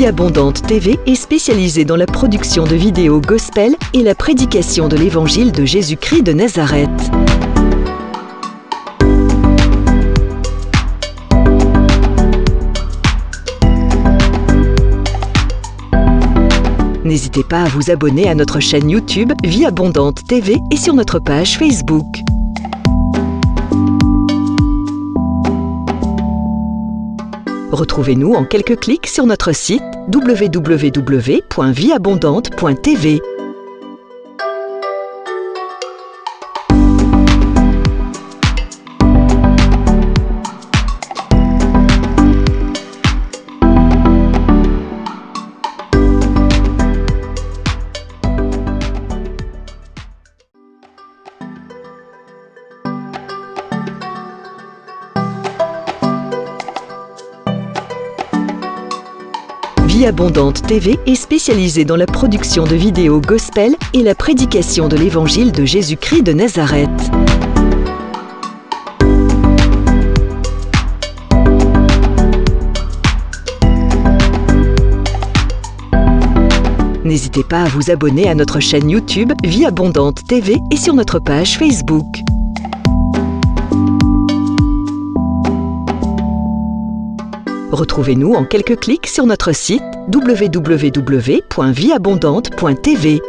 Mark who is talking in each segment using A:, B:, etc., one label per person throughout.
A: Vie Abondante TV est spécialisée dans la production de vidéos gospel et la prédication de l'évangile de Jésus-Christ de Nazareth. N'hésitez pas à vous abonner à notre chaîne YouTube Vie Abondante TV et sur notre page Facebook. Retrouvez-nous en quelques clics sur notre site www.vieabondante.tv. Vie Abondante TV est spécialisée dans la production de vidéos gospel et la prédication de l'évangile de Jésus-Christ de Nazareth. N'hésitez pas à vous abonner à notre chaîne YouTube Vie Abondante TV et sur notre page Facebook. Retrouvez-nous en quelques clics sur notre site www.vieabondante.tv.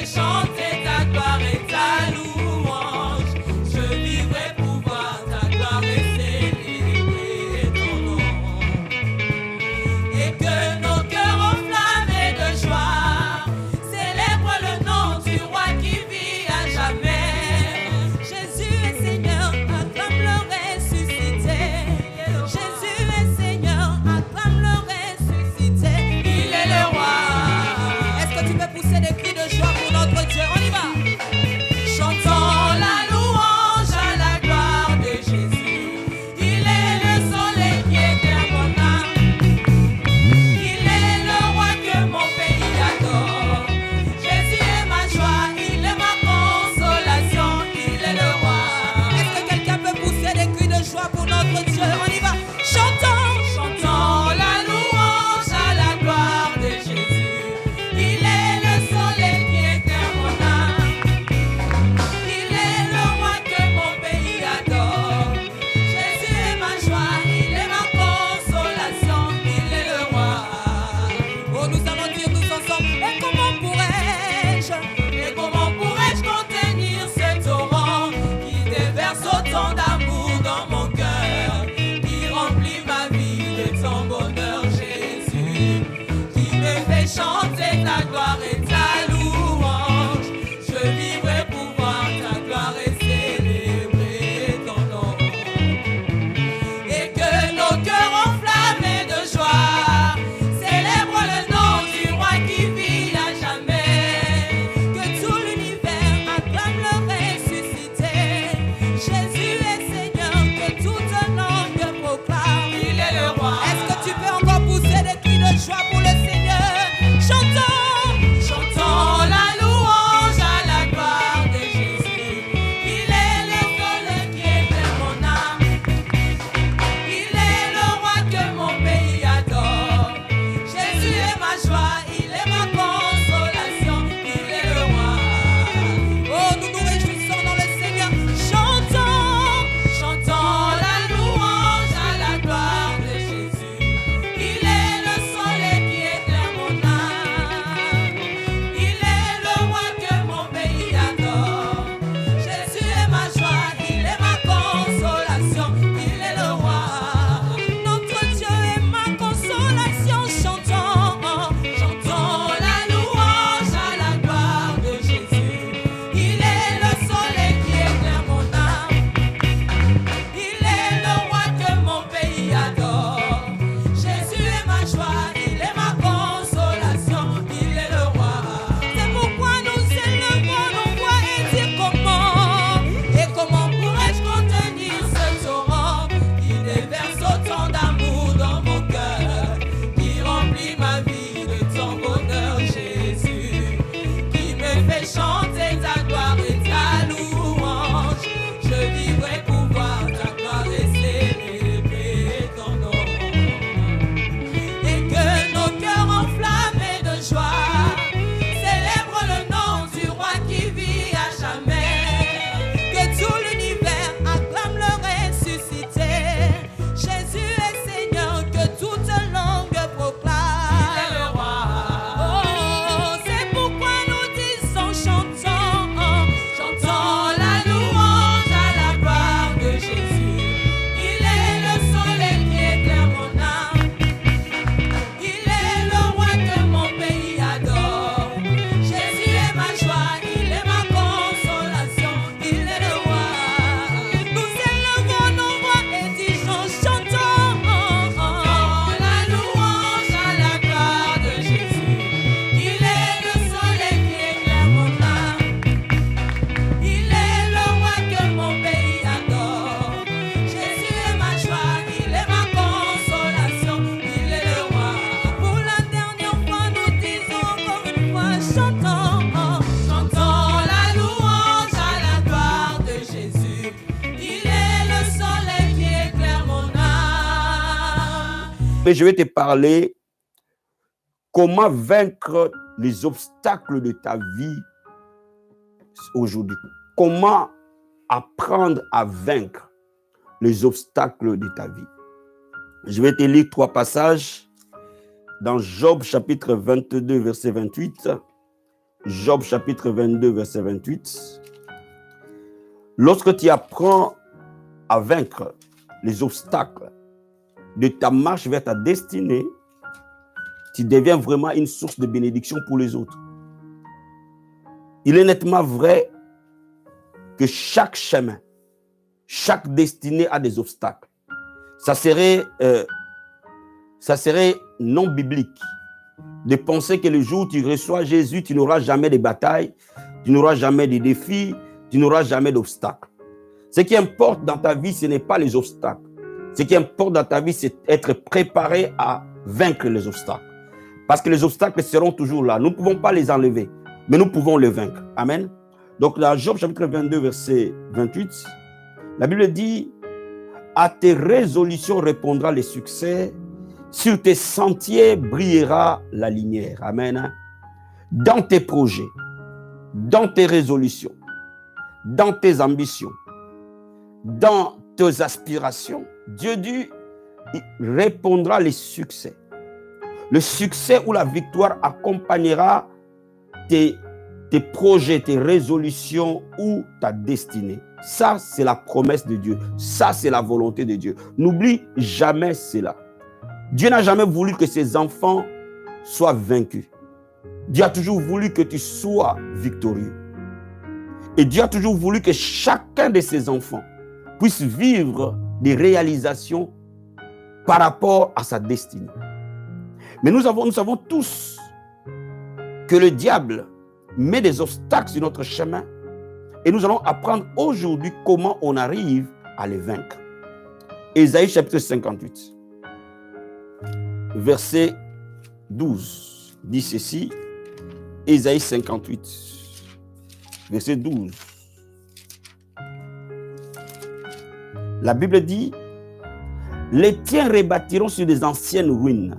B: Chanter ta gloire et ta Et je vais te parler comment vaincre les obstacles de ta vie aujourd'hui. Comment apprendre à vaincre les obstacles de ta vie. Je vais te lire 3 passages dans Job chapitre 22, verset 28. Job chapitre 22, verset 28. Lorsque tu apprends à vaincre les obstacles de ta marche vers ta destinée, tu deviens vraiment une source de bénédiction pour les autres. Il est nettement vrai que chaque chemin, chaque destinée a des obstacles. Ça serait non biblique de penser que le jour où tu reçois Jésus, tu n'auras jamais de batailles, tu n'auras jamais de défis, tu n'auras jamais d'obstacles. Ce qui importe dans ta vie, ce n'est pas les obstacles. Ce qui importe dans ta vie, c'est être préparé à vaincre les obstacles. Parce que les obstacles seront toujours là. Nous ne pouvons pas les enlever, mais nous pouvons les vaincre. Amen. Donc, dans Job chapitre 22, verset 28, la Bible dit « À tes résolutions répondra le succès, sur tes sentiers brillera la lumière. » Amen. Dans tes projets, dans tes résolutions, dans tes ambitions, dans tes aspirations, Dieu dit, il répondra les succès. Le succès ou la victoire accompagnera tes projets, tes résolutions ou ta destinée. Ça, c'est la promesse de Dieu. Ça, c'est la volonté de Dieu. N'oublie jamais cela. Dieu n'a jamais voulu que ses enfants soient vaincus. Dieu a toujours voulu que tu sois victorieux. Et Dieu a toujours voulu que chacun de ses enfants puisse vivre des réalisations par rapport à sa destinée. Mais nous savons tous que le diable met des obstacles sur notre chemin et nous allons apprendre aujourd'hui comment on arrive à les vaincre. Ésaïe chapitre 58, verset 12 dit ceci. Ésaïe 58, verset 12. La Bible dit « Les tiens rebâtiront sur des anciennes ruines.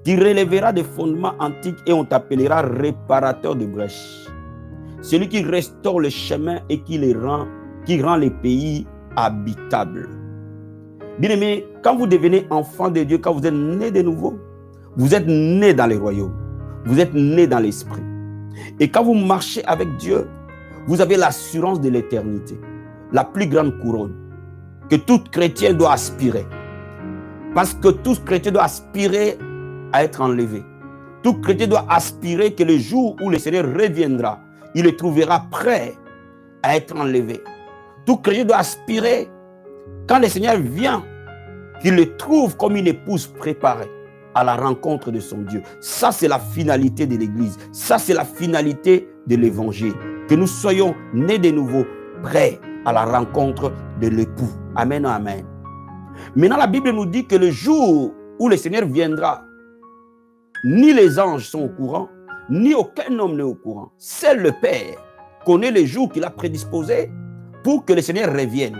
B: Tu relèveras des fondements antiques et on t'appellera réparateur de brèches. Celui qui restaure le chemin et qui rend les pays habitables. » Bien-aimés, quand vous devenez enfant de Dieu, quand vous êtes né de nouveau, vous êtes né dans les royaumes. Vous êtes né dans l'esprit. Et quand vous marchez avec Dieu, vous avez l'assurance de l'éternité. La plus grande couronne que tout chrétien doit aspirer. Parce que tout chrétien doit aspirer à être enlevé. Tout chrétien doit aspirer que le jour où le Seigneur reviendra, il le trouvera prêt à être enlevé. Tout chrétien doit aspirer, quand le Seigneur vient, qu'il le trouve comme une épouse préparée à la rencontre de son Dieu. Ça, c'est la finalité de l'Église. Ça, c'est la finalité de l'Évangile. Que nous soyons nés de nouveau, prêts à la rencontre de l'époux. Amen, amen. Maintenant, la Bible nous dit que le jour où le Seigneur viendra, ni les anges sont au courant, ni aucun homme n'est au courant. Seul le Père connaît les jours qu'il a prédisposés pour que le Seigneur revienne.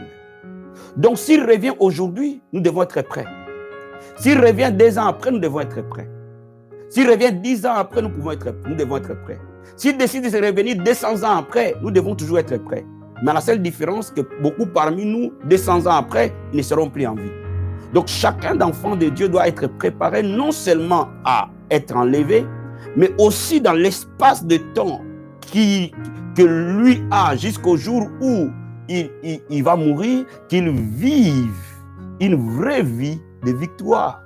B: Donc, s'il revient aujourd'hui, nous devons être prêts. S'il revient 2 ans après, nous devons être prêts. S'il revient 10 ans après, nous devons être prêts. S'il décide de se revenir 200 ans après, nous devons toujours être prêts. Mais la seule différence, que beaucoup parmi nous, 200 ans après, ne seront plus en vie. Donc, chacun d'enfant de Dieu doit être préparé non seulement à être enlevé, mais aussi dans l'espace de temps que lui a jusqu'au jour où il va mourir, qu'il vive une vraie vie de victoire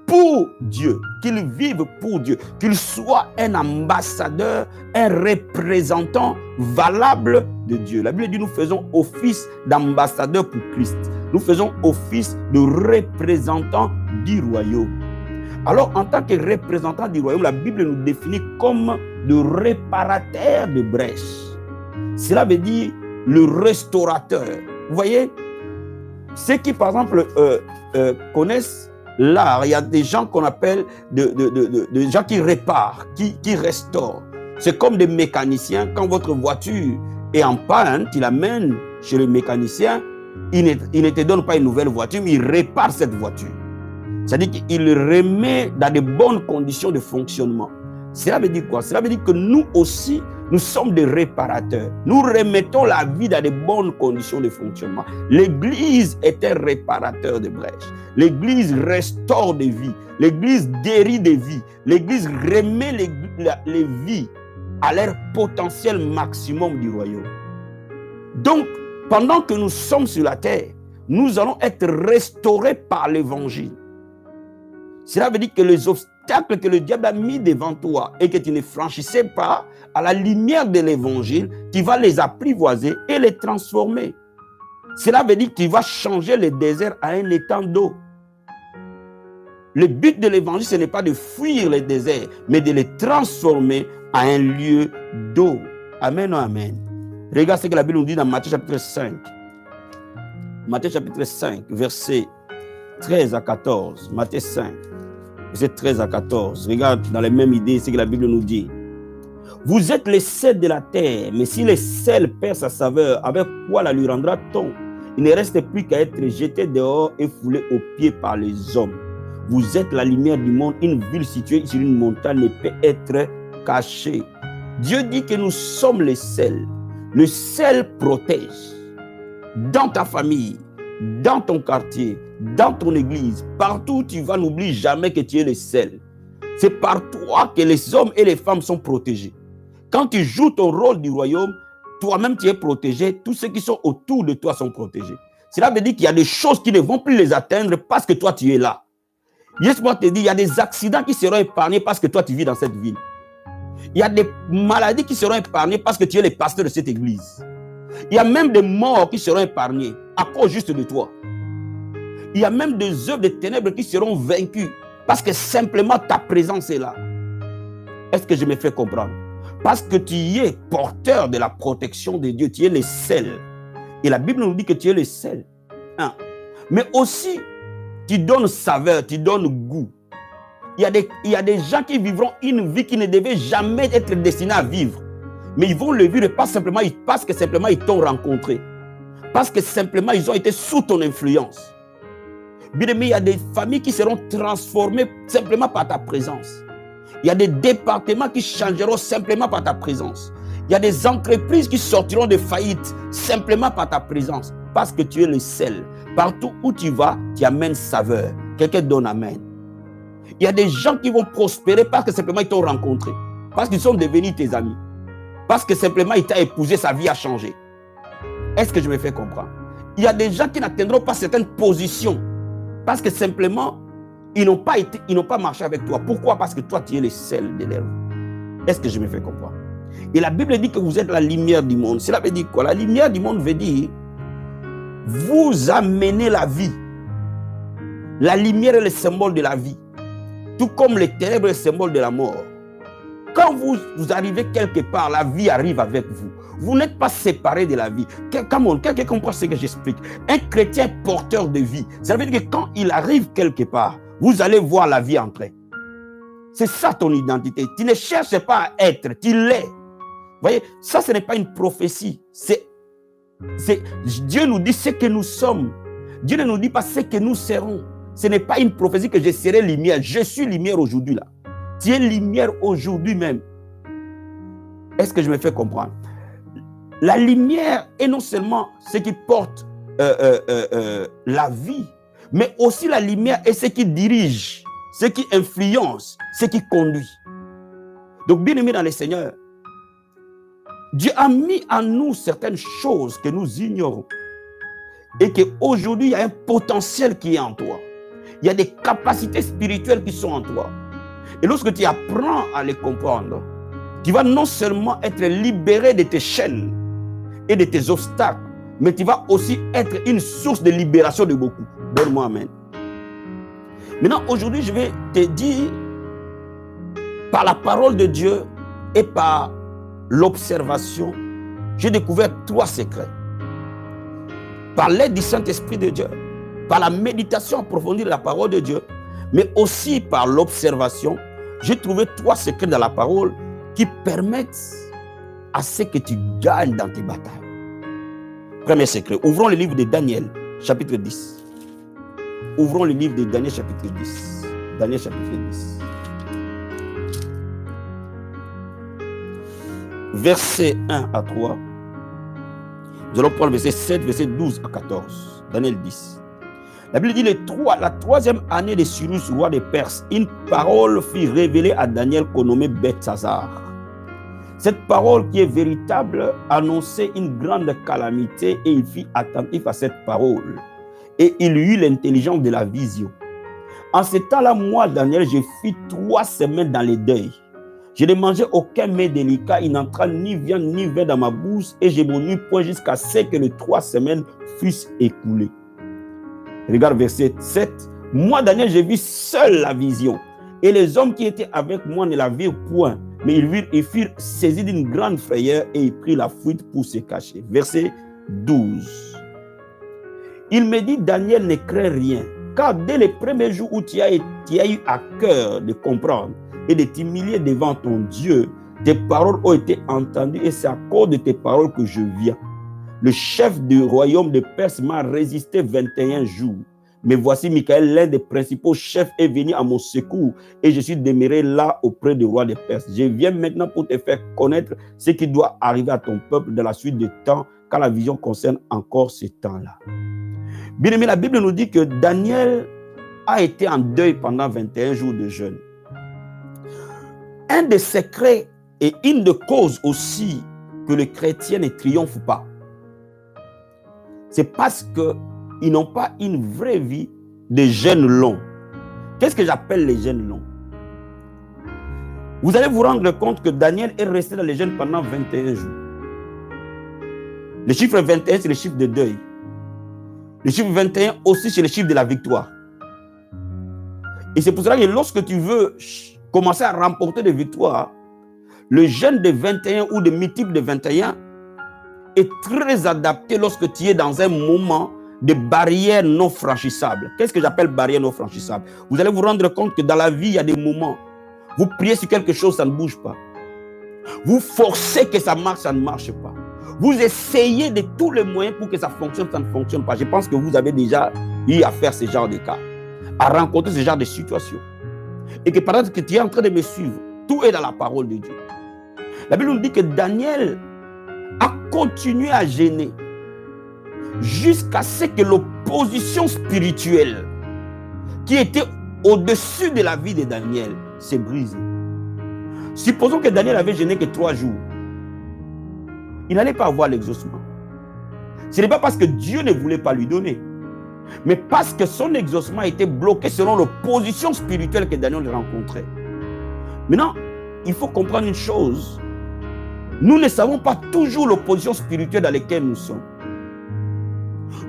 B: pour Dieu, qu'il vive pour Dieu, qu'il soit un ambassadeur, un représentant valable de Dieu. La Bible dit, nous faisons office d'ambassadeur pour Christ. Nous faisons office de représentant du royaume. Alors, en tant que représentant du royaume, la Bible nous définit comme le réparateur de brèches. Cela veut dire le restaurateur. Vous voyez, ceux qui, par exemple, connaissent l'art, il y a des gens qu'on appelle des gens qui réparent, qui restaurent. C'est comme des mécaniciens. Quand votre voiture est en panne, tu l'amènes chez le mécanicien, il ne te donne pas une nouvelle voiture, mais il répare cette voiture. C'est-à-dire qu'il remet dans de bonnes conditions de fonctionnement. Cela veut dire quoi? Cela veut dire que nous aussi, nous sommes des réparateurs. Nous remettons la vie dans de bonnes conditions de fonctionnement. L'Église est un réparateur de brèches. L'Église restaure des vies. L'Église guérit des vies. L'Église remet les vies à leur potentiel maximum du royaume. Donc, pendant que nous sommes sur la terre, nous allons être restaurés par l'Évangile. Cela veut dire que les obstacles que le diable a mis devant toi et que tu ne franchissais pas, à la lumière de l'Évangile, tu vas les apprivoiser et les transformer. Cela veut dire que tu vas changer le désert à un étang d'eau. Le but de l'Évangile, ce n'est pas de fuir les déserts, mais de les transformer à un lieu d'eau. Amen, amen. Regarde ce que la Bible nous dit dans Matthieu chapitre 5. Matthieu chapitre 5, versets 13 à 14. Matthieu 5, versets 13 à 14. Regarde dans les mêmes idées ce que la Bible nous dit. Vous êtes les sels de la terre, mais si le sel perd sa saveur, avec quoi la lui rendra-t-on? Il ne reste plus qu'à être jeté dehors et foulé aux pieds par les hommes. Vous êtes la lumière du monde. Une ville située sur une montagne ne peut être cachée. Dieu dit que nous sommes les sels. Le sel protège. Dans ta famille, dans ton quartier, dans ton église, partout où tu vas, n'oublie jamais que tu es le sel. C'est par toi que les hommes et les femmes sont protégés. Quand tu joues ton rôle du royaume, toi-même tu es protégé, tous ceux qui sont autour de toi sont protégés. Cela veut dire qu'il y a des choses qui ne vont plus les atteindre parce que toi tu es là. Laisse-moi te dire, il y a des accidents qui seront épargnés parce que toi tu vis dans cette ville. Il y a des maladies qui seront épargnées parce que tu es le pasteur de cette église. Il y a même des morts qui seront épargnées à cause juste de toi. Il y a même des œuvres de ténèbres qui seront vaincues parce que simplement ta présence est là. Est-ce que je me fais comprendre? Parce que tu es porteur de la protection de Dieu, tu es le sel. Et la Bible nous dit que tu es le sel. Hein? Mais aussi, tu donnes saveur, tu donnes goût. Il y a des gens qui vivront une vie qui ne devait jamais être destinée à vivre. Mais ils vont le vivre parce que simplement ils t'ont rencontré. Parce que simplement ils ont été sous ton influence. Bien aimé, il y a des familles qui seront transformées simplement par ta présence. Il y a des départements qui changeront simplement par ta présence. Il y a des entreprises qui sortiront de faillite simplement par ta présence. Parce que tu es le sel. Partout où tu vas, tu amènes saveur. Quelqu'un donne amen. Il y a des gens qui vont prospérer parce que simplement ils t'ont rencontré. Parce qu'ils sont devenus tes amis. Parce que simplement il t'a épousé, sa vie a changé. Est-ce que je me fais comprendre? Il y a des gens qui n'atteindront pas certaines positions. Parce que simplement, ils n'ont pas marché avec toi. Pourquoi? Parce que toi, tu es le sel de l'herbe. Est-ce que je me fais comprendre? Et la Bible dit que vous êtes la lumière du monde. Cela veut dire quoi? La lumière du monde veut dire vous amenez la vie. La lumière est le symbole de la vie. Tout comme les ténèbres est le symbole de la mort. Quand vous arrivez quelque part, la vie arrive avec vous. Vous n'êtes pas séparés de la vie. Quelqu'un comprend ce que j'explique. Un chrétien porteur de vie. Ça veut dire que quand il arrive quelque part, vous allez voir la vie entrer. C'est ça ton identité. Tu ne cherches pas à être, tu l'es. Vous voyez, ça ce n'est pas une prophétie. Dieu nous dit ce que nous sommes. Dieu ne nous dit pas ce que nous serons. Ce n'est pas une prophétie que je serai lumière. Je suis lumière aujourd'hui là. Tu es lumière aujourd'hui même. Est-ce que je me fais comprendre? La lumière est non seulement ce qui porte la vie, mais aussi la lumière est ce qui dirige, ce qui influence, ce qui conduit. Donc, bien aimé dans le Seigneur, Dieu a mis en nous certaines choses que nous ignorons. Et qu'aujourd'hui, il y a un potentiel qui est en toi. Il y a des capacités spirituelles qui sont en toi. Et lorsque tu apprends à les comprendre, tu vas non seulement être libéré de tes chaînes et de tes obstacles, mais tu vas aussi être une source de libération de beaucoup. Donne-moi amen. Maintenant, aujourd'hui, je vais te dire, par la parole de Dieu et par l'observation, j'ai découvert 3 secrets. Par l'aide du Saint-Esprit de Dieu, par la méditation approfondie de la parole de Dieu, mais aussi par l'observation, j'ai trouvé 3 secrets dans la parole qui permettent à ce que tu gagnes dans tes batailles. Premier secret, ouvrons le livre de Daniel, chapitre 10. Ouvrons le livre de Daniel chapitre 10. Daniel chapitre 10. Verset 1 à 3. Nous allons prendre verset 7, verset 12 à 14. Daniel 10. La Bible dit la troisième année de Cyrus, roi des Perses, une parole fut révélée à Daniel qu'on nommait Beltshazzar. Cette parole qui est véritable annonçait une grande calamité et il fut attentif à cette parole. Et il eut l'intelligence de la vision. En ce temps-là, moi, Daniel, je fis 3 semaines dans les deuils. Je ne mangeais aucun mets délicat, il n'entra ni viande ni vin dans ma bouche et je m'en eus point jusqu'à ce que les 3 semaines fussent écoulées. Regarde verset 7. Moi, Daniel, j'ai vu seul la vision. Et les hommes qui étaient avec moi ne la virent point. Mais ils furent saisis d'une grande frayeur et ils prirent la fuite pour se cacher. Verset 12. Il me dit, Daniel, ne crains rien. Car dès les premiers jours où tu as eu à cœur de comprendre et de t'humilier devant ton Dieu, tes paroles ont été entendues et c'est à cause de tes paroles que je viens. Le chef du royaume de Perse m'a résisté 21 jours. Mais voici Michael, l'un des principaux chefs, est venu à mon secours et je suis demeuré là auprès du roi de Perse. Je viens maintenant pour te faire connaître ce qui doit arriver à ton peuple dans la suite du temps, car la vision concerne encore ce temps-là. Bien aimé, la Bible nous dit que Daniel a été en deuil pendant 21 jours de jeûne. Un des secrets et une des causes aussi que les chrétiens ne triomphent pas, c'est parce qu'ils n'ont pas une vraie vie de jeûne long. Qu'est-ce que j'appelle les jeûnes longs? Vous allez vous rendre compte que Daniel est resté dans les jeûnes pendant 21 jours. Le chiffre 21, c'est le chiffre de deuil. Le chiffre 21 aussi, c'est le chiffre de la victoire. Et c'est pour cela que lorsque tu veux commencer à remporter des victoires, le jeûne de 21 ou de multiple de 21 est très adapté lorsque tu es dans un moment de barrières non franchissables. Qu'est-ce que j'appelle barrières non franchissables? Vous allez vous rendre compte que dans la vie, il y a des moments, vous priez sur quelque chose, ça ne bouge pas. Vous forcez que ça marche, ça ne marche pas. Vous essayez de tous les moyens pour que ça fonctionne, ça ne fonctionne pas. Je pense que vous avez déjà eu à faire ce genre de cas, à rencontrer ce genre de situation. Et que pendant que tu es en train de me suivre, tout est dans la parole de Dieu. La Bible nous dit que Daniel a continué à gêner jusqu'à ce que l'opposition spirituelle qui était au-dessus de la vie de Daniel s'est brisée. Supposons que Daniel avait gêné que 3 jours. Il n'allait pas avoir l'exaucement. Ce n'est pas parce que Dieu ne voulait pas lui donner, mais parce que son exaucement était bloqué selon l'opposition spirituelle que Daniel rencontrait. Maintenant, il faut comprendre une chose. Nous ne savons pas toujours l'opposition spirituelle dans laquelle nous sommes.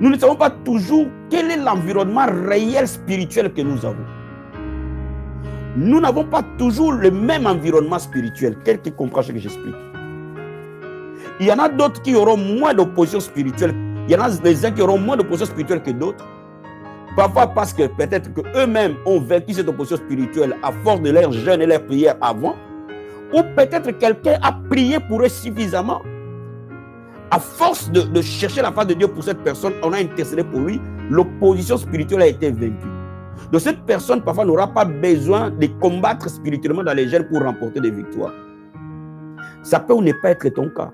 B: Nous ne savons pas toujours quel est l'environnement réel spirituel que nous avons. Nous n'avons pas toujours le même environnement spirituel. Quelqu'un comprend ce que j'explique? Il y en a d'autres qui auront moins d'opposition spirituelle. Il y en a des uns qui auront moins d'opposition spirituelle que d'autres. Parfois parce que peut-être qu'eux-mêmes ont vaincu cette opposition spirituelle à force de leur jeûne et leur prière avant. Ou peut-être quelqu'un a prié pour eux suffisamment. À force de chercher la face de Dieu pour cette personne, on a intercédé pour lui, l'opposition spirituelle a été vaincue. Donc cette personne parfois n'aura pas besoin de combattre spirituellement dans les jeûnes pour remporter des victoires. Ça peut ou ne pas être ton cas.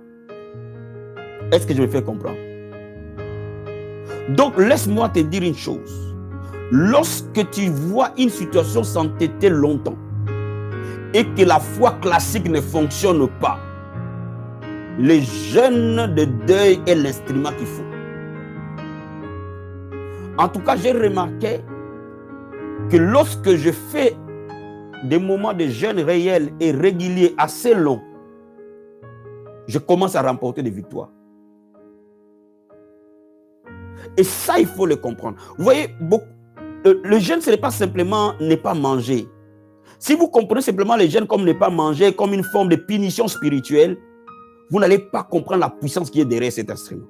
B: Est-ce que je me fais comprendre? Donc laisse-moi te dire une chose. Lorsque tu vois une situation s'entêter longtemps et que la foi classique ne fonctionne pas, le jeûne de deuil est l'instrument qu'il faut. En tout cas, j'ai remarqué que lorsque je fais des moments de jeûne réels et réguliers assez longs, je commence à remporter des victoires. Et ça, il faut le comprendre. Vous voyez, le jeûne, ce n'est pas simplement ne pas manger. Si vous comprenez simplement le jeûne comme ne pas manger, comme une forme de punition spirituelle, vous n'allez pas comprendre la puissance qui est derrière cet instrument.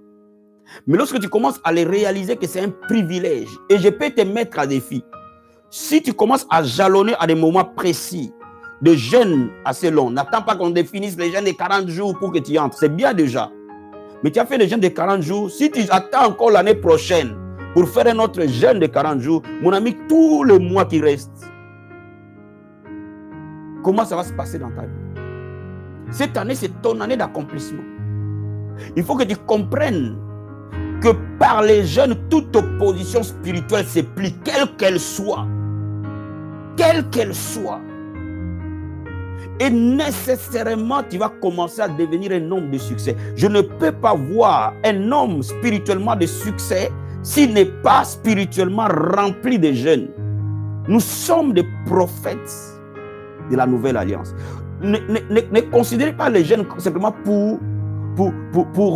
B: Mais lorsque tu commences à les réaliser que c'est un privilège, et je peux te mettre à défi, si tu commences à jalonner à des moments précis de jeûne assez long, n'attends pas qu'on définisse les jeûnes de 40 jours pour que tu y entres, c'est bien déjà. Mais tu as fait les jeûnes de 40 jours, si tu attends encore l'année prochaine pour faire un autre jeûne de 40 jours, mon ami, tout le mois qui reste, comment ça va se passer dans ta vie? Cette année, c'est ton année d'accomplissement. Il faut que tu comprennes que par les jeûnes, toute opposition spirituelle se plie, quelle qu'elle soit. Quelle qu'elle soit. Et nécessairement, tu vas commencer à devenir un homme de succès. Je ne peux pas voir un homme spirituellement de succès s'il n'est pas spirituellement rempli de jeûnes. Nous sommes des prophètes de la nouvelle alliance. Ne considérez pas les jeûnes simplement pour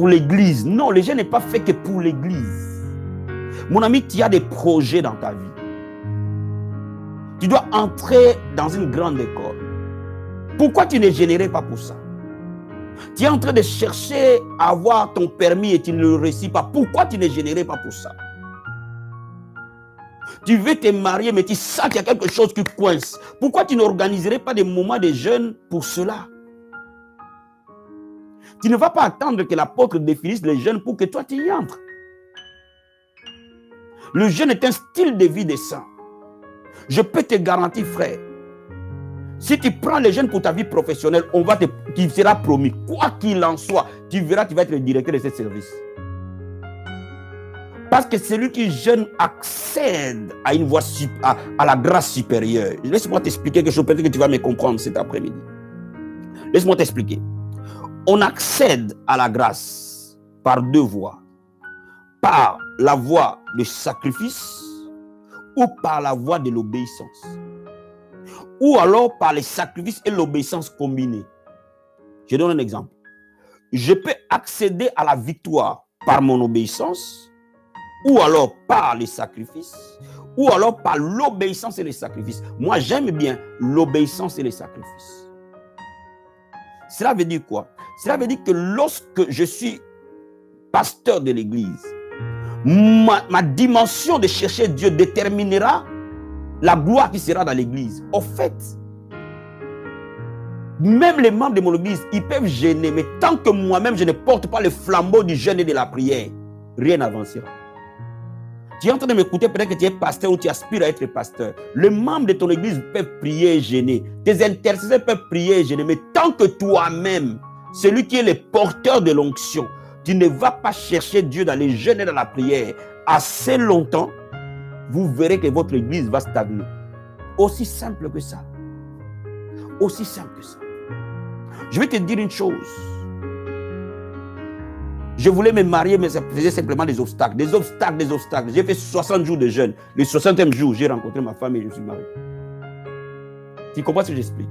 B: l'église. Non, le jeûne n'est pas fait que pour l'église. Mon ami, tu as des projets dans ta vie. Tu dois entrer dans une grande école. Pourquoi tu ne générais pas pour ça? Tu es en train de chercher à avoir ton permis et tu ne le réussis pas. Pourquoi tu ne générais pas pour ça? Tu veux te marier, mais tu sens qu'il y a quelque chose qui coince. Pourquoi tu n'organiserais pas des moments de jeûne pour cela? Tu ne vas pas attendre que l'apôtre définisse le jeûne pour que toi tu y entres. Le jeûne est un style de vie décent. Je peux te garantir, frère, si tu prends le jeûne pour ta vie professionnelle, tu seras promis. Quoi qu'il en soit, tu verras, tu vas être le directeur de ce service. Parce que celui qui jeûne accède à une voie à la grâce supérieure. Laisse-moi t'expliquer quelque chose, peut-être que tu vas me comprendre cet après-midi. Laisse-moi t'expliquer. On accède à la grâce par deux voies. Par la voie du sacrifice ou par la voie de l'obéissance. Ou alors par les sacrifices et l'obéissance combinée. Je donne un exemple. Je peux accéder à la victoire par mon obéissance, ou alors par les sacrifices, ou alors par l'obéissance et les sacrifices. Moi, j'aime bien l'obéissance et les sacrifices. Cela veut dire quoi? Cela veut dire que lorsque je suis pasteur de l'église, ma dimension de chercher Dieu déterminera la gloire qui sera dans l'église. Au fait, même les membres de mon église, ils peuvent jeûner, mais tant que moi-même, je ne porte pas le flambeau du jeûne et de la prière, rien n'avancera. Tu es en train de m'écouter, peut-être que tu es pasteur ou tu aspires à être pasteur. Les membres de ton église peuvent prier et jeûner. Tes intercesseurs peuvent prier et jeûner, mais tant que toi-même, celui qui est le porteur de l'onction, tu ne vas pas chercher Dieu dans les jeûnes et dans la prière assez longtemps, vous verrez que votre église va stagner. Aussi simple que ça. Aussi simple que ça. Je vais te dire une chose. Je voulais me marier, mais ça faisait simplement des obstacles. Des obstacles, des obstacles. J'ai fait 60 jours de jeûne. Le 60e jour, j'ai rencontré ma femme et je me suis marié. Tu comprends ce que j'explique?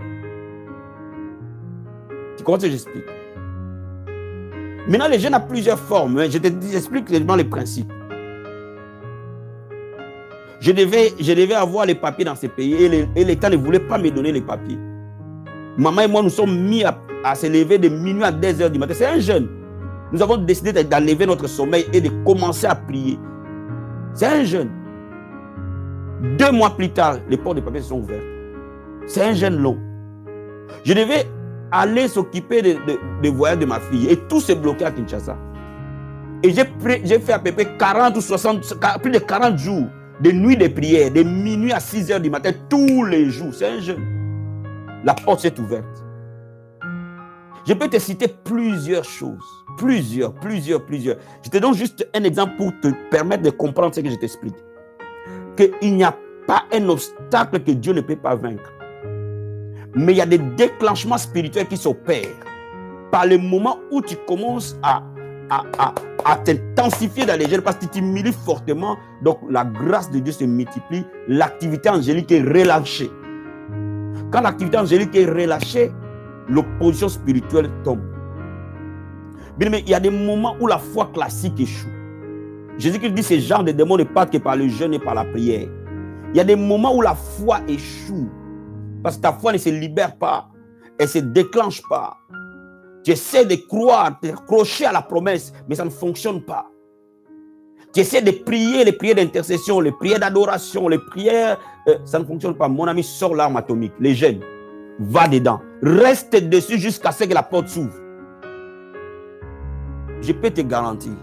B: Tu comprends ce que j'explique? Maintenant, le jeûne a plusieurs formes. Je t'explique clairement les principes. Je devais avoir les papiers dans ces pays et l'État ne voulait pas me donner les papiers. Maman et moi, nous sommes mis à se lever de minuit à 10 heures du matin. C'est un jeûne. Nous avons décidé d'enlever notre sommeil et de commencer à prier. C'est un jeûne. 2 mois plus tard, les portes de papier se sont ouvertes. C'est un jeûne long. Je devais aller s'occuper des voyages de ma fille et tout s'est bloqué à Kinshasa. Et j'ai fait à peu près 40 ou 60, plus de 40 jours de nuits de prière, de minuit à 6 heures du matin, tous les jours. C'est un jeûne. La porte s'est ouverte. Je peux te citer plusieurs choses. Plusieurs. Je te donne juste un exemple pour te permettre de comprendre ce que je t'explique. Qu'il n'y a pas un obstacle que Dieu ne peut pas vaincre. Mais il y a des déclenchements spirituels qui s'opèrent par le moment où tu commences à t'intensifier dans les jeûnes parce que tu t'humilies fortement. Donc la grâce de Dieu se multiplie. L'activité angélique est relâchée. Quand l'activité angélique est relâchée, l'opposition spirituelle tombe. Bien, mais il y a des moments où la foi classique échoue. Jésus-Christ dit que ce genre de démons ne partent que par le jeûne et par la prière. Il y a des moments où la foi échoue. Parce que ta foi ne se libère pas. Elle ne se déclenche pas. Tu essaies de croire, de accrocher à la promesse, mais ça ne fonctionne pas. Tu essaies de prier les prières d'intercession, les prières d'adoration, les prières, ça ne fonctionne pas. Mon ami, sors l'arme atomique, les jeûnes, va dedans. Reste dessus jusqu'à ce que la porte s'ouvre. Je peux te garantir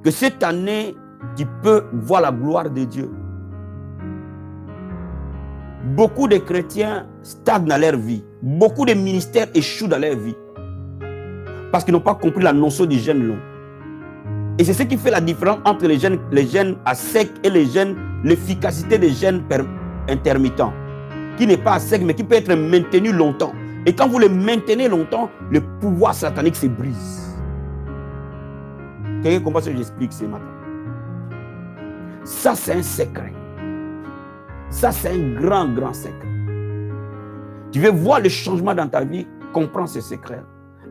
B: que cette année, tu peux voir la gloire de Dieu. Beaucoup de chrétiens stagnent dans leur vie. Beaucoup de ministères échouent dans leur vie. Parce qu'ils n'ont pas compris la notion du jeûne long. Et c'est ce qui fait la différence entre les jeûnes à sec et les jeûnes, l'efficacité des jeûnes intermittents. Qui n'est pas à sec, mais qui peut être maintenu longtemps. Et quand vous le maintenez longtemps, le pouvoir satanique se brise. Quelqu'un comprend ce que j'explique ce matin? Ça, c'est un secret. Ça, c'est un grand, grand secret. Tu veux voir le changement dans ta vie, comprends ce secret.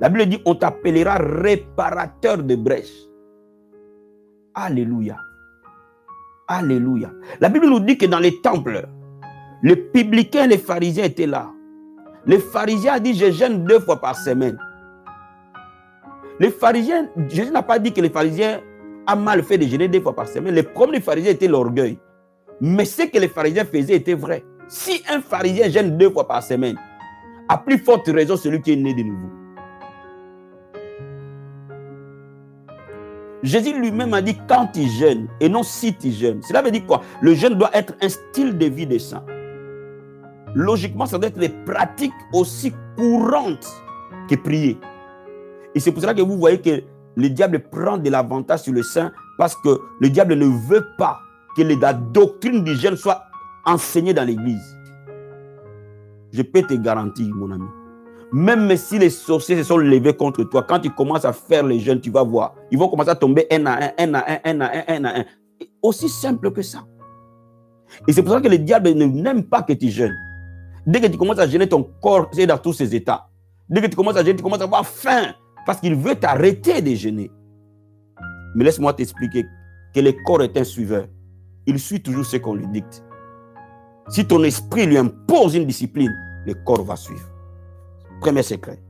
B: La Bible dit, on t'appellera réparateur de brèches. Alléluia. Alléluia. La Bible nous dit que dans les temples, les publicains et les pharisiens étaient là. Les pharisiens ont dit, je jeûne 2 fois par semaine. Les pharisiens, Jésus n'a pas dit que les pharisiens ont mal fait de jeûner 2 fois par semaine. Le problème des pharisiens était l'orgueil. Mais ce que les pharisiens faisaient était vrai. Si un pharisien jeûne 2 fois par semaine, à plus forte raison celui qui est né de nouveau. Jésus lui-même a dit quand tu jeûnes et non si tu jeûnes. Cela veut dire quoi? Le jeûne doit être un style de vie des saints. Logiquement, ça doit être des pratiques aussi courantes que prier. Et c'est pour cela que vous voyez que le diable prend de l'avantage sur le saint parce que le diable ne veut pas que la doctrine du jeûne soit enseignée dans l'église. Je peux te garantir, mon ami. Même si les sorciers se sont levés contre toi, quand tu commences à faire les jeûnes, tu vas voir. Ils vont commencer à tomber un à un. Aussi simple que ça. Et c'est pour ça que le diable n'aime pas que tu jeûnes. Dès que tu commences à jeûner, ton corps est dans tous ses états. Dès que tu commences à jeûner, tu commences à avoir faim. Parce qu'il veut t'arrêter de jeûner. Mais laisse-moi t'expliquer que le corps est un suiveur. Il suit toujours ce qu'on lui dicte. Si ton esprit lui impose une discipline, le corps va suivre. Premier secret.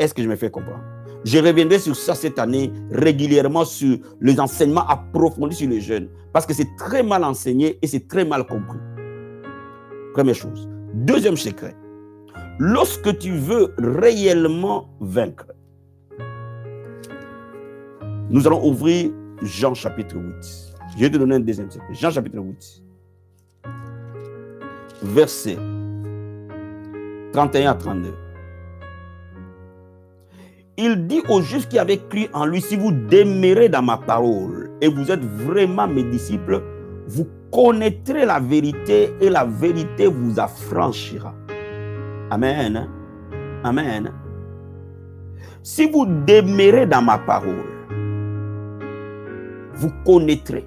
B: Est-ce que je me fais comprendre? Je reviendrai sur ça cette année régulièrement sur les enseignements approfondis sur les jeûnes. Parce que c'est très mal enseigné et c'est très mal compris. Première chose. Deuxième secret. Lorsque tu veux réellement vaincre, nous allons ouvrir Jean chapitre 8. Je vais te donner un deuxième secret. Jean chapitre 8. Verset 31 à 32. Il dit aux Juifs qui avaient cru en lui, si vous demeurez dans ma parole et vous êtes vraiment mes disciples, vous connaîtrez la vérité et la vérité vous affranchira. Amen. Amen. Si vous demeurez dans ma parole, vous connaîtrez.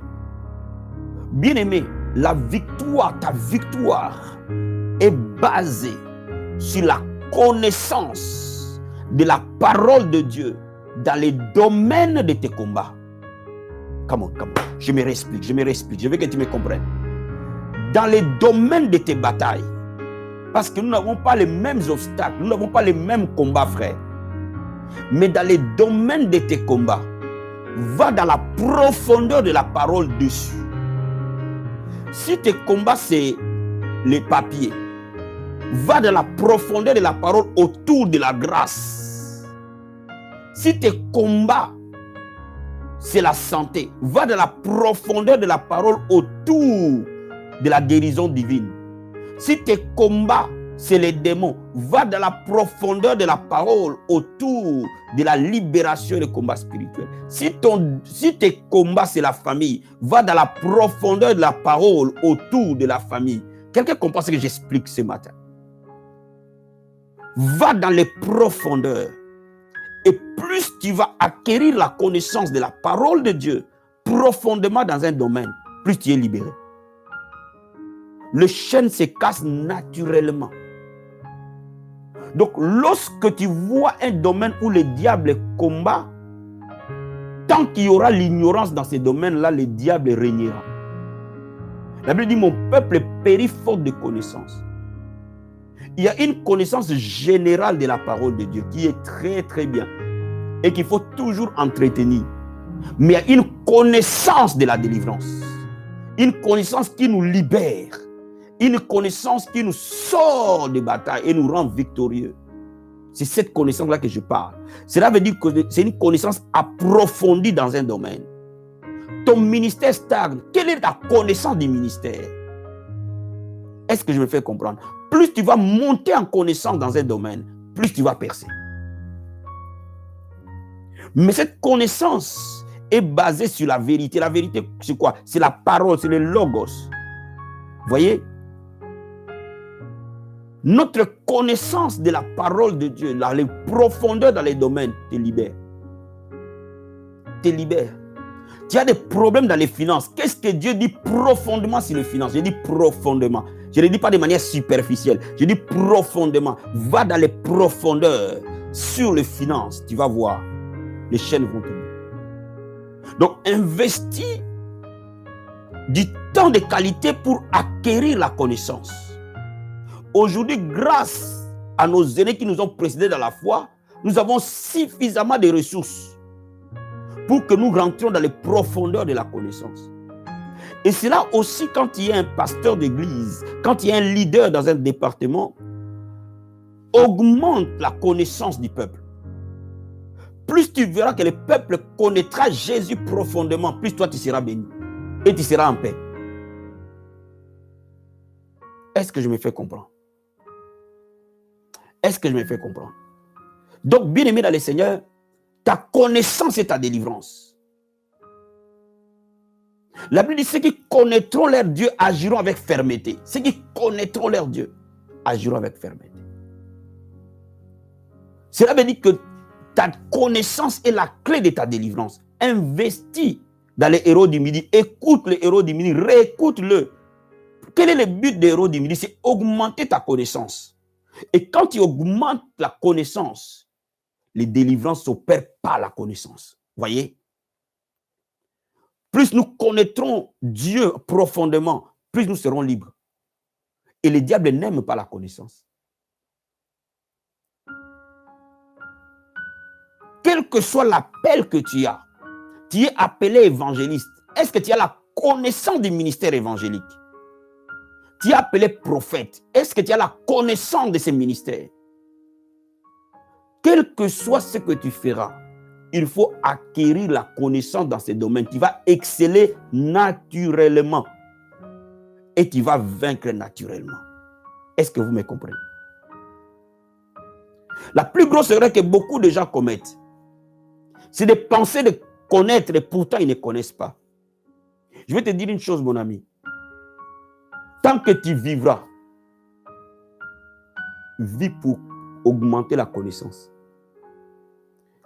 B: Bien-aimé, la victoire, ta victoire est basée sur la connaissance de la parole de Dieu dans les domaines de tes combats. Come on. Je me réexplique. Je veux que tu me comprennes. Dans les domaines de tes batailles. Parce que nous n'avons pas les mêmes obstacles, nous n'avons pas les mêmes combats, frère. Mais dans les domaines de tes combats, va dans la profondeur de la parole dessus. Si tes combats, c'est les papiers, va dans la profondeur de la parole autour de la grâce. Si tes combats, c'est la santé, va dans la profondeur de la parole autour de la guérison divine. Si tes combats, c'est les démons, va dans la profondeur de la parole autour de la libération des combats spirituels. Si tes combats, c'est la famille, va dans la profondeur de la parole autour de la famille. Quelqu'un comprend ce que j'explique ce matin? Va dans les profondeurs. Et plus tu vas acquérir la connaissance de la parole de Dieu profondément dans un domaine, plus tu es libéré. Le chêne se casse naturellement. Donc, lorsque tu vois un domaine où le diable combat, tant qu'il y aura l'ignorance dans ces domaines-là, le diable régnera. La Bible dit, mon peuple périt faute de connaissance. Il y a une connaissance générale de la parole de Dieu qui est très très bien et qu'il faut toujours entretenir. Mais il y a une connaissance de la délivrance, une connaissance qui nous libère, une connaissance qui nous sort des batailles et nous rend victorieux. C'est cette connaissance-là que je parle. Cela veut dire que c'est une connaissance approfondie dans un domaine. ton ministère stagne. Quelle est ta connaissance du ministère? Est-ce que je me fais comprendre? Plus tu vas monter en connaissance dans un domaine, plus tu vas percer. Mais cette connaissance est basée sur la vérité. La vérité, c'est quoi? C'est la parole, c'est le logos. Vous voyez? Notre connaissance de la parole de Dieu, les profondeurs dans les domaines, te libère. Te libère. Tu as des problèmes dans les finances. Qu'est-ce que Dieu dit profondément sur les finances? Je dis profondément. Je ne le dis pas de manière superficielle. Je dis profondément. Va dans les profondeurs sur les finances. Tu vas voir. Les chaînes vont tomber. Donc, investis du temps de qualité pour acquérir la connaissance. Aujourd'hui, grâce à nos aînés qui nous ont précédés dans la foi, nous avons suffisamment de ressources pour que nous rentrions dans les profondeurs de la connaissance. Et c'est là aussi quand il y a un pasteur d'église, quand il y a un leader dans un département, augmente la connaissance du peuple. Plus tu verras que le peuple connaîtra Jésus profondément, plus toi tu seras béni et tu seras en paix. Est-ce que je me fais comprendre? Est-ce que je me fais comprendre? Donc, bien aimé dans le Seigneur, ta connaissance est ta délivrance. La Bible dit, ceux qui connaîtront leur Dieu agiront avec fermeté. Ceux qui connaîtront leur Dieu agiront avec fermeté. Cela veut dire que ta connaissance est la clé de ta délivrance. Investis dans les héros du midi. Écoute les héros du midi. Réécoute-le. Quel est le but des héros du midi? C'est augmenter ta connaissance. Et quand tu augmentes la connaissance, les délivrances s'opèrent par la connaissance. Voyez? Plus nous connaîtrons Dieu profondément, plus nous serons libres. Et le diable n'aime pas la connaissance. Quel que soit l'appel que tu es appelé évangéliste. Est-ce que tu as la connaissance du ministère évangélique? Tu es appelé prophète. Est-ce que tu as la connaissance de ces ministères? Quel que soit ce que tu feras, il faut acquérir la connaissance dans ces domaines. Tu vas exceller naturellement. Et tu vas vaincre naturellement. Est-ce que vous me comprenez? La plus grosse erreur que beaucoup de gens commettent, c'est de penser de connaître et pourtant ils ne connaissent pas. Je vais te dire une chose, mon ami. Tant que tu vivras, vis pour augmenter la connaissance.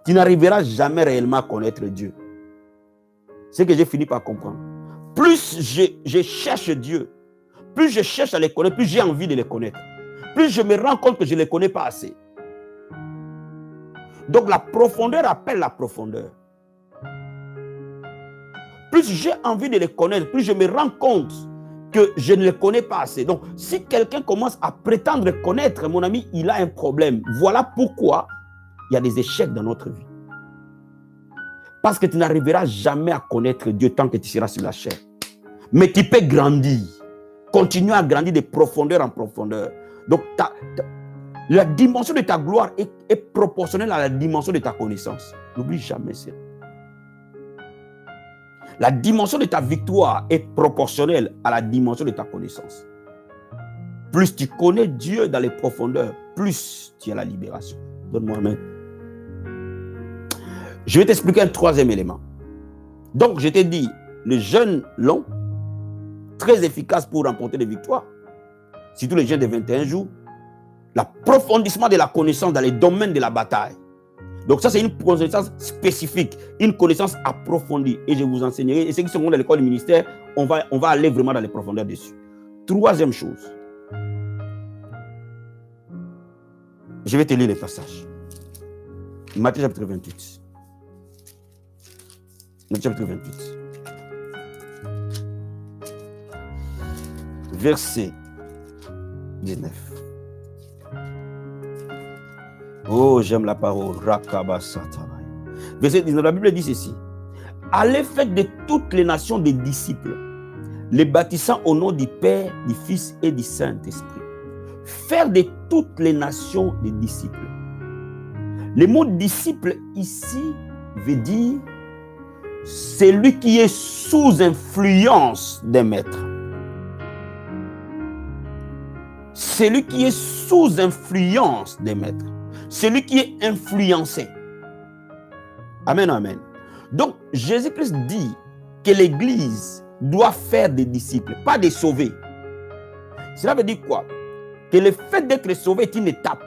B: Tu n'arriveras jamais réellement à connaître Dieu. C'est ce que j'ai fini par comprendre. Plus je cherche Dieu, plus je cherche à les connaître, plus j'ai envie de les connaître. Plus je me rends compte que je ne les connais pas assez. Donc la profondeur appelle la profondeur. Plus j'ai envie de les connaître, plus je me rends compte que je ne les connais pas assez. Donc si quelqu'un commence à prétendre connaître, mon ami, il a un problème. Voilà pourquoi il y a des échecs dans notre vie. Parce que tu n'arriveras jamais à connaître Dieu tant que tu seras sur la chair. Mais tu peux grandir. Continuer à grandir de profondeur en profondeur. Donc la dimension de ta gloire est proportionnelle à la dimension de ta connaissance. N'oublie jamais ça. La dimension de ta victoire est proportionnelle à la dimension de ta connaissance. Plus tu connais Dieu dans les profondeurs, plus tu as la libération. Donne-moi amen. Je vais t'expliquer un troisième élément. Donc, je t'ai dit, le jeûne long, très efficace pour remporter des victoires, surtout le jeûne de 21 jours, l'approfondissement de la connaissance dans les domaines de la bataille. Donc ça, c'est une connaissance spécifique, une connaissance approfondie. Et je vous enseignerai, et ceux qui sont dans l'école du ministère, on va aller vraiment dans les profondeurs dessus. Troisième chose, je vais te lire les passages. Matthieu chapitre 28. Matthieu chapitre 28. Verset 19. Oh, j'aime la parole. Verset 19, la Bible dit ceci. Allez faire de toutes les nations des disciples, les baptisant au nom du Père, du Fils et du Saint-Esprit. Faire de toutes les nations des disciples. Le mot disciple ici veut dire celui qui est sous influence des maîtres. Celui qui est sous influence des maîtres. Celui qui est influencé. Amen, amen. Donc, Jésus-Christ dit que l'Église doit faire des disciples, pas des sauvés. Cela veut dire quoi? Que le fait d'être sauvé est une étape.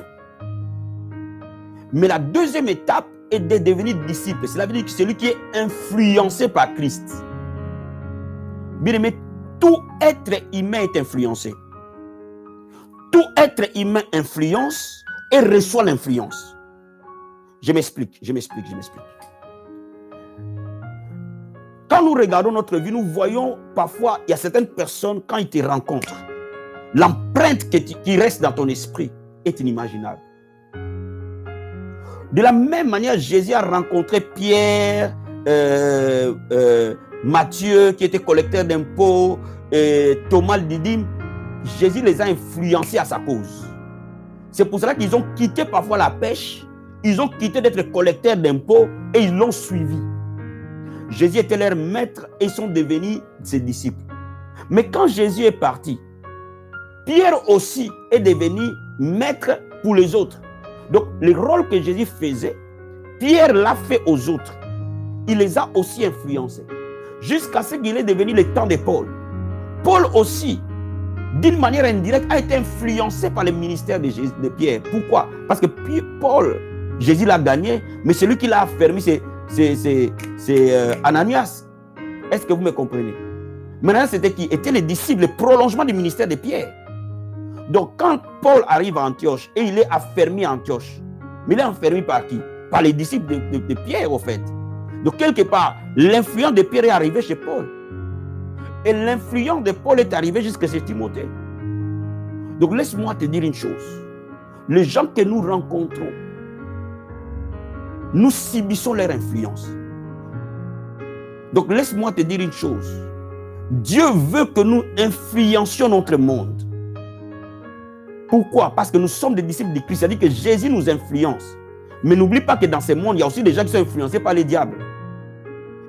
B: Mais la deuxième étape est de devenir disciple. Cela veut dire que celui qui est influencé par Christ. Bien aimé, tout être humain est influencé. Tout être humain influence et reçoit l'influence. Je m'explique. Quand nous regardons notre vie, nous voyons parfois, il y a certaines personnes, quand ils te rencontrent, l'empreinte qui reste dans ton esprit est inimaginable. De la même manière, Jésus a rencontré Pierre, Matthieu, qui était collecteur d'impôts, Thomas le Didyme. Jésus les a influencés à sa cause. C'est pour cela qu'ils ont quitté parfois la pêche, ils ont quitté d'être collecteurs d'impôts et ils l'ont suivi. Jésus était leur maître et ils sont devenus ses disciples. Mais quand Jésus est parti, Pierre aussi est devenu maître pour les autres. Donc, le rôle que Jésus faisait, Pierre l'a fait aux autres. Il les a aussi influencés. Jusqu'à ce qu'il est devenu le temps de Paul. Paul aussi, d'une manière indirecte, a été influencé par le ministère de Pierre. Pourquoi? Parce que Paul, Jésus l'a gagné, mais celui qui l'a affermi, c'est Ananias. Est-ce que vous me comprenez? Maintenant, c'était qui? Était le disciple, le prolongement du ministère de Pierre. Donc, quand Paul arrive à Antioche et il est affermi à Antioche, mais il est affermi par qui? Par les disciples de Pierre, au fait. Donc, quelque part, l'influence de Pierre est arrivée chez Paul. Et l'influence de Paul est arrivée jusqu'à chez Timothée. Donc, laisse-moi te dire une chose. Les gens que nous rencontrons, nous subissons leur influence. Donc, laisse-moi te dire une chose. Dieu veut que nous influencions notre monde. Pourquoi? Parce que nous sommes des disciples de Christ. C'est-à-dire que Jésus nous influence. Mais n'oublie pas que dans ce monde, il y a aussi des gens qui sont influencés par les diables.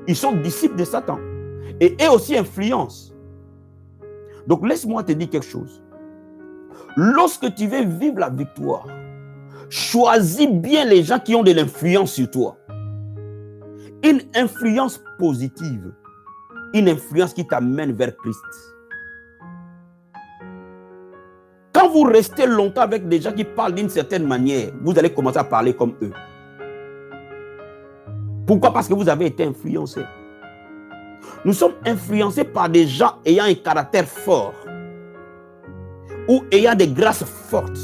B: Ils sont disciples de Satan. Et eux aussi influencent. Donc laisse-moi te dire quelque chose. Lorsque tu veux vivre la victoire, choisis bien les gens qui ont de l'influence sur toi. Une influence positive. Une influence qui t'amène vers Christ. Quand vous restez longtemps avec des gens qui parlent d'une certaine manière, vous allez commencer à parler comme eux. Pourquoi? Parce que vous avez été influencé. Nous sommes influencés par des gens ayant un caractère fort ou ayant des grâces fortes.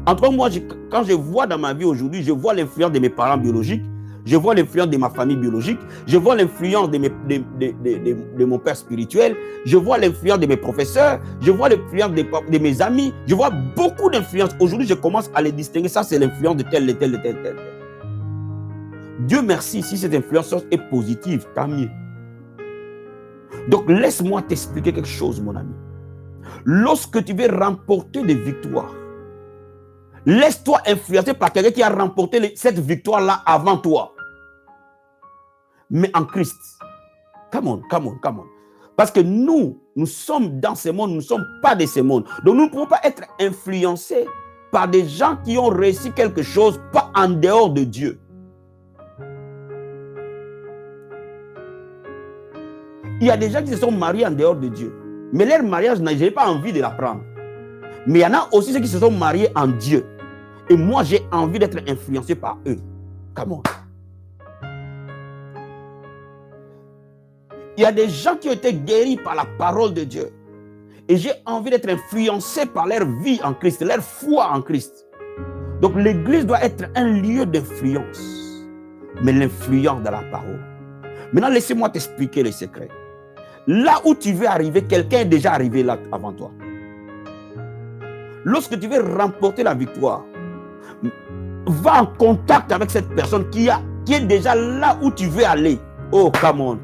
B: Entre moi, quand je vois dans ma vie aujourd'hui, je vois l'influence de mes parents biologiques, je vois l'influence de ma famille biologique, je vois l'influence de mon père spirituel, je vois l'influence de mes professeurs, je vois l'influence de mes amis, je vois beaucoup d'influences. Aujourd'hui, je commence à les distinguer. Ça, c'est l'influence de tel. Dieu merci, si cette influence est positive, tant mieux. Donc, laisse-moi t'expliquer quelque chose, mon ami. Lorsque tu veux remporter des victoires, laisse-toi influencer par quelqu'un qui a remporté cette victoire-là avant toi. Mais en Christ. Come on. Parce que nous sommes dans ce monde, nous ne sommes pas de ce monde. Donc, nous ne pouvons pas être influencés par des gens qui ont réussi quelque chose, pas en dehors de Dieu. Il y a des gens qui se sont mariés en dehors de Dieu. Mais leur mariage, je n'ai pas envie de l'apprendre. Mais il y en a aussi ceux qui se sont mariés en Dieu. Et moi, j'ai envie d'être influencé par eux. Come on. Il y a des gens qui ont été guéris par la parole de Dieu. Et j'ai envie d'être influencé par leur vie en Christ, leur foi en Christ. Donc l'église doit être un lieu d'influence. Mais l'influence de la parole. Maintenant, laissez-moi t'expliquer le secret. Là où tu veux arriver, quelqu'un est déjà arrivé là avant toi. Lorsque tu veux remporter la victoire, va en contact avec cette personne qui est déjà là où tu veux aller. Oh, come on.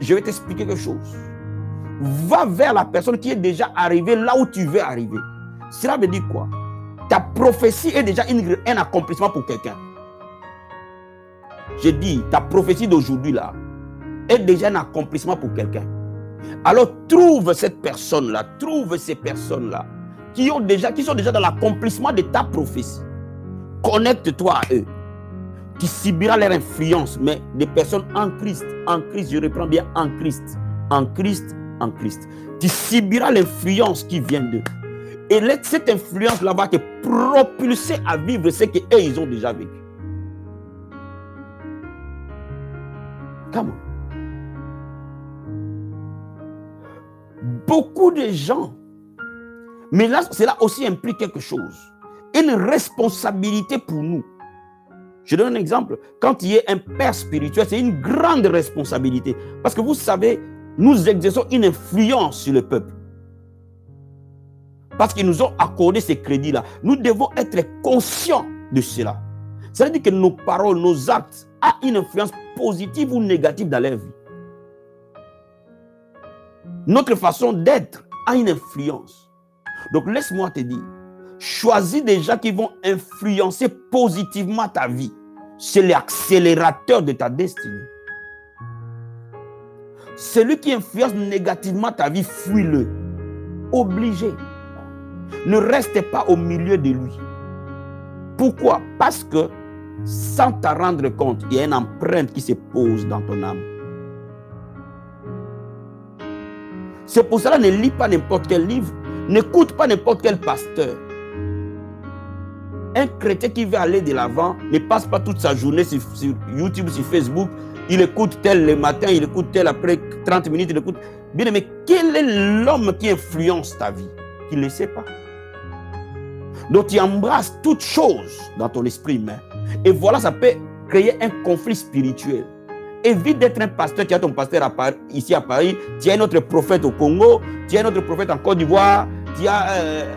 B: Je vais t'expliquer quelque chose. Va vers la personne qui est déjà arrivée là où tu veux arriver. Cela veut dire quoi? Ta prophétie est déjà un accomplissement pour quelqu'un. je dis, ta prophétie d'aujourd'hui là est déjà un accomplissement pour quelqu'un. Alors trouve cette personne-là, trouve ces personnes-là qui sont déjà dans l'accomplissement de ta prophétie. Connecte-toi à eux. Tu subiras leur influence, mais des personnes en Christ, je reprends bien en Christ. Tu subiras l'influence qui vient d'eux. Et cette influence-là va te propulser à vivre ce qu'eux, ils ont déjà vécu. Comment? Beaucoup de gens, mais là, cela aussi implique quelque chose. Une responsabilité pour nous. Je donne un exemple. Quand il y a un père spirituel, c'est une grande responsabilité. Parce que vous savez, nous exerçons une influence sur le peuple. Parce qu'ils nous ont accordé ces crédits-là. Nous devons être conscients de cela. Ça veut dire que nos paroles, nos actes ont une influence positive ou négative dans leur vie. Notre façon d'être a une influence. Donc laisse-moi te dire, choisis des gens qui vont influencer positivement ta vie. C'est l'accélérateur de ta destinée. Celui qui influence négativement ta vie, fuis-le. Obligé. Ne reste pas au milieu de lui. Pourquoi? Parce que sans t'en rendre compte, il y a une empreinte qui se pose dans ton âme. C'est pour cela, ne lis pas n'importe quel livre, n'écoute pas n'importe quel pasteur. Un chrétien qui veut aller de l'avant ne passe pas toute sa journée sur YouTube, sur Facebook. Il écoute tel le matin, il écoute tel après 30 minutes, il écoute. Bien aimé, quel est l'homme qui influence ta vie? Tu ne le sais pas. Donc tu embrasses toutes choses dans ton esprit humain. Et voilà, ça peut créer un conflit spirituel. Évite d'être un pasteur, tu as ton pasteur ici à Paris, tu as un autre prophète au Congo, tu as un autre prophète en Côte d'Ivoire, tu as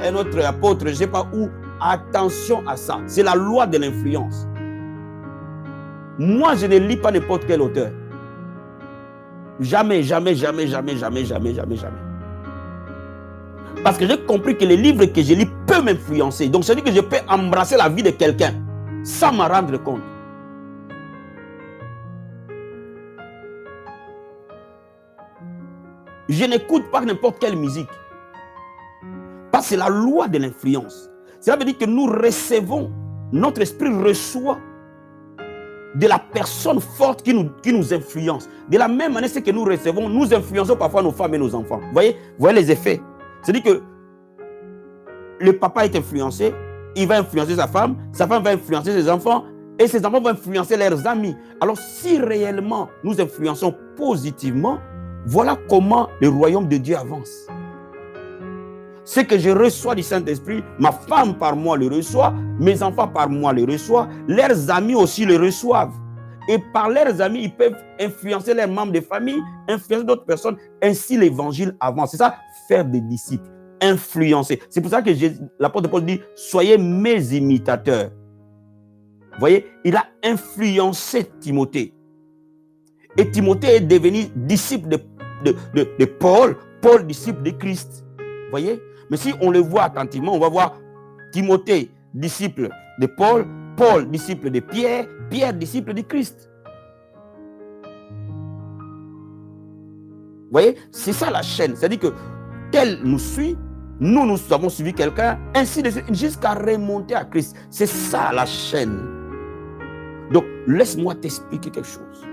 B: un autre apôtre, je ne sais pas où. Attention à ça. C'est la loi de l'influence. Moi, je ne lis pas n'importe quel auteur. Jamais. Parce que j'ai compris que les livres que je lis peuvent m'influencer. Donc, ça veut dire que je peux embrasser la vie de quelqu'un sans m'en rendre compte. Je n'écoute pas n'importe quelle musique. Parce que c'est la loi de l'influence. Cela veut dire que nous recevons, notre esprit reçoit de la personne forte qui nous influence. De la même manière que nous recevons, nous influençons parfois nos femmes et nos enfants. Vous voyez les effets. C'est-à-dire que le papa est influencé, il va influencer sa femme va influencer ses enfants, et ses enfants vont influencer leurs amis. Alors si réellement nous influençons positivement, voilà comment le royaume de Dieu avance. Ce que je reçois du Saint-Esprit, ma femme par moi le reçoit, mes enfants par moi le reçoivent, leurs amis aussi le reçoivent. Et par leurs amis, ils peuvent influencer leurs membres de famille, influencer d'autres personnes. Ainsi, l'évangile avance. C'est ça, faire des disciples, influencer. C'est pour ça que l'apôtre Paul dit, soyez mes imitateurs. Vous voyez, il a influencé Timothée. Et Timothée est devenu disciple de Paul, Paul disciple de Christ. Vous voyez? Mais si on le voit attentivement, on va voir Timothée, disciple de Paul, Paul, disciple de Pierre, Pierre, disciple de Christ. Vous voyez? C'est ça la chaîne. C'est-à-dire que tel nous suit, nous avons suivi quelqu'un, ainsi de suite, jusqu'à remonter à Christ. C'est ça la chaîne. Donc, laisse-moi t'expliquer quelque chose.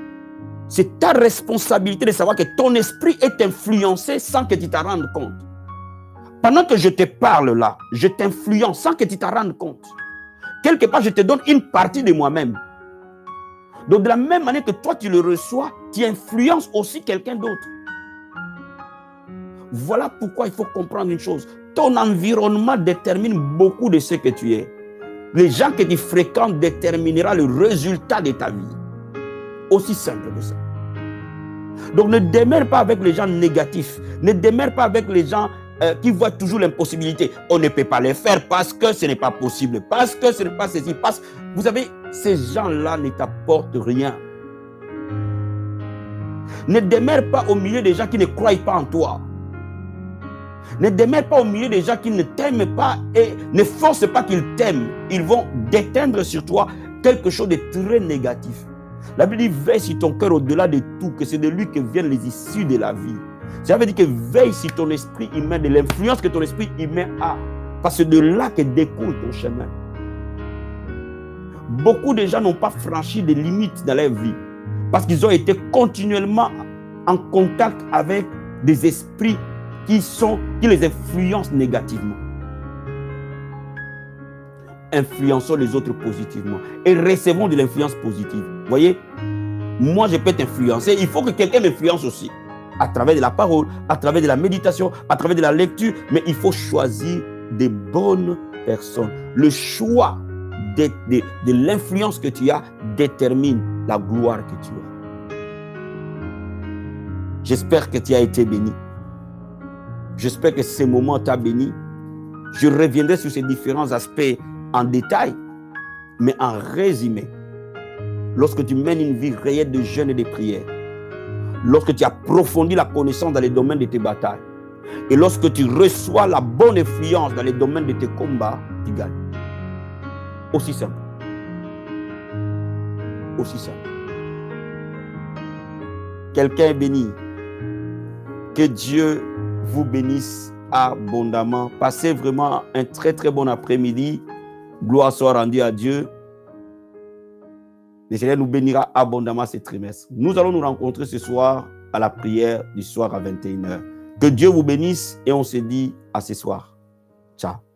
B: C'est ta responsabilité de savoir que ton esprit est influencé sans que tu t'en rendes compte. Pendant que je te parle là, je t'influence sans que tu t'en rendes compte. Quelque part, je te donne une partie de moi-même. Donc, de la même manière que toi, tu le reçois, tu influences aussi quelqu'un d'autre. Voilà pourquoi il faut comprendre une chose. Ton environnement détermine beaucoup de ce que tu es. Les gens que tu fréquentes déterminera le résultat de ta vie. Aussi simple que ça. Donc, ne demeure pas avec les gens négatifs. Ne demeure pas avec les gens qui voient toujours l'impossibilité. On ne peut pas les faire parce que ce n'est pas possible, parce que ce n'est pas ceci, parce que vous savez, ces gens-là ne t'apportent rien. Ne demeure pas au milieu des gens qui ne croient pas en toi. Ne demeure pas au milieu des gens qui ne t'aiment pas et ne force pas qu'ils t'aiment. Ils vont déteindre sur toi quelque chose de très négatif. La Bible dit, veille sur ton cœur au-delà de tout, que c'est de lui que viennent les issues de la vie. Ça veut dire que veille sur ton esprit humain, de l'influence que ton esprit humain a. Parce que de là que découle ton chemin. Beaucoup de gens n'ont pas franchi des limites dans leur vie. Parce qu'ils ont été continuellement en contact avec des esprits qui les influencent négativement. Influençons les autres positivement et recevons de l'influence positive. Vous voyez, moi je peux t'influencer, il faut que quelqu'un m'influence aussi. À travers de la parole, à travers de la méditation, à travers de la lecture, mais il faut choisir des bonnes personnes. Le choix de l'influence que tu as détermine la gloire que tu as. J'espère que tu as été béni. J'espère que ce moment t'a béni. Je reviendrai sur ces différents aspects en détail, mais en résumé. Lorsque tu mènes une vie réelle de jeûne et de prière, lorsque tu approfondis la connaissance dans les domaines de tes batailles, et lorsque tu reçois la bonne influence dans les domaines de tes combats, tu gagnes. Aussi simple. Aussi simple. Quelqu'un est béni. Que Dieu vous bénisse abondamment. Passez vraiment un très très bon après-midi. Gloire soit rendue à Dieu. Le Seigneur nous bénira abondamment ce trimestre. Nous allons nous rencontrer ce soir à la prière du soir à 21h. Que Dieu vous bénisse et on se dit à ce soir. Ciao.